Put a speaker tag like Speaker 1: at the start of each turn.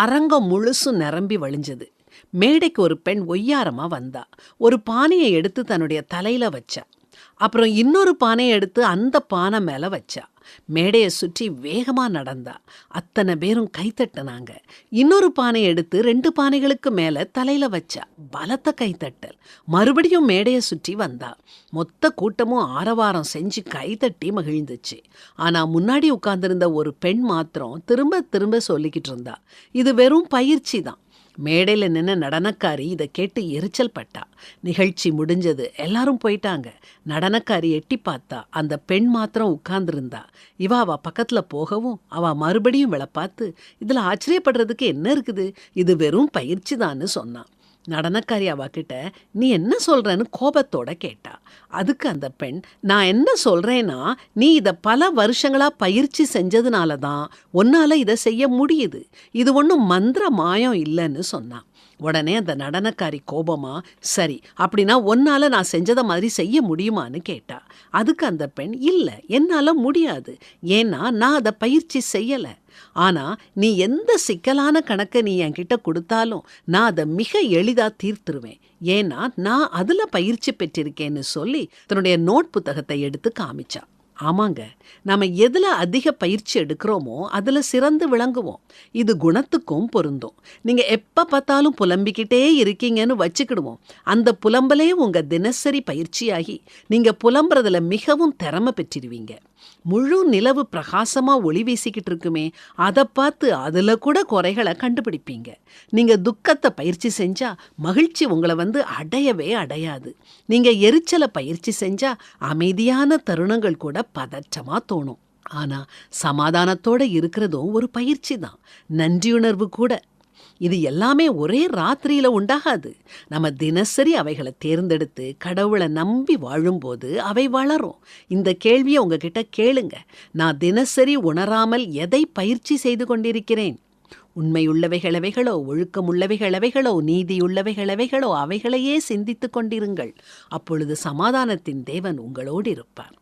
Speaker 1: அரங்கம் முழுசும் நிரம்பி வழிஞ்சது. மேடைக்கு ஒரு பெண் ஒய்யாரமா வந்தா. ஒரு பானையை எடுத்து தன்னுடைய தலையில வச்சா. அப்புறம் இன்னொரு பானையை எடுத்து அந்த பானை மேல வச்சா. மேடையை சுற்றி வேகமா நடந்தா. அத்தனை பேரும் கைத்தட்டினாங்க. இன்னொரு பானையை எடுத்து 2 பானைகளுக்கு மேல தலையில வச்சா. பலத்த கைத்தட்டல். மறுபடியும் மேடையை சுற்றி வந்தா. மொத்த கூட்டமும் ஆரவாரம் செஞ்சு கைத்தட்டி மகிழ்ந்துச்சு. ஆனா முன்னாடி உட்கார்ந்திருந்த ஒரு பெண் மாத்திரம் திரும்ப திரும்ப சொல்லிக்கிட்டு இருந்தா, இது வெறும் பயிற்சி தான். மேடையில் நின்ன நடனக்காரி இதை கேட்டு எரிச்சல் பட்டா. நிகழ்ச்சி முடிஞ்சது. எல்லாரும் போயிட்டாங்க. நடனக்காரி எட்டி பார்த்தா. அந்த பெண் மாத்திரம் உட்கார்ந்துருந்தா. அவ பக்கத்தில் போகவும் அவ மறுபடியும் இவளை பார்த்து, இதில் ஆச்சரியப்படுறதுக்கு என்ன இருக்குது, இது வெறும் பயிற்சி தான்னு சொன்னான். நடனக்காரி அவகிட்ட, நீ என்ன சொல்றன்னு கோபத்தோட கேட்டா. அதுக்கு அந்த பெண், நான் என்ன சொல்றேன்னா, நீ இதை பல வருஷங்களா பயிற்சி செஞ்சதுனால தான் உன்னால இதை செய்ய முடியுது. இது ஒன்றும் மந்திர மாயம் இல்லைன்னு சொன்னான். உடனே அந்த நடனக்காரி கோபமா, சரி அப்படின்னா உன்னால நான் செஞ்சதை மாதிரி செய்ய முடியுமான்னு கேட்டா. அதுக்கு அந்த பெண், இல்லை என்னால் முடியாது, ஏன்னா நான் அதை பயிற்சி செய்யலை. ஆனால் நீ எந்த சிக்கலான கணக்கை நீ என்கிட்ட கொடுத்தாலும் நான் அதை மிக எளிதாக தீர்த்துருவேன், ஏன்னா நான் அதில் பயிற்சி பெற்றிருக்கேன்னு சொல்லி தன்னுடைய நோட் புத்தகத்தை எடுத்து காமிச்சா. ஆமாங்க, நம்ம எதில் அதிக பயிற்சி எடுக்கிறோமோ அதில் சிறந்து விளங்குவோம். இது குணத்துக்கும் பொருந்தும். நீங்கள் எப்போ பார்த்தாலும் புலம்பிக்கிட்டே இருக்கீங்கன்னு வச்சுக்கிடுவோம். அந்த புலம்பலே உங்கள் தினசரி பயிற்சியாகி நீங்கள் புலம்புறதுல மிகவும் திறமை பெற்றிடுவீங்க. முழு நிலவு பிரகாசமாக ஒளி வீசிக்கிட்டு இருக்குமே, அதை பார்த்து அதில் கூட குறைகளை கண்டுபிடிப்பீங்க. நீங்கள் துக்கத்தை பயிற்சி செஞ்சால் மகிழ்ச்சி உங்களை அடையவே அடையாது. நீங்கள் எரிச்சலை பயிற்சி செஞ்சால் அமைதியான தருணங்கள் கூட பதற்றமாக தோணும். ஆனால் சமாதானத்தோடு இருக்கிறதும் ஒரு பயிற்சி தான், நன்றியுணர்வு கூட. இது எல்லாமே ஒரே ராத்திரியில் உண்டாகாது. நம்ம தினசரி அவைகளை தேர்ந்தெடுத்து கடவுளை நம்பி வாழும்போது அவை வளரும். இந்த கேள்வியை உங்ககிட்ட கேளுங்க. நான் தினசரி உணராமல் எதை பயிற்சி செய்து கொண்டிருக்கிறேன்? உண்மையுள்ளவைகளவைகளோ, ஒழுக்கமுள்ளவைகளவைகளோ, நீதியுள்ளவைகளவைகளோ, அவைகளையே சிந்தித்து கொண்டிருங்கள். அப்பொழுது சமாதானத்தின் தேவன் உங்களோடு இருப்பார்.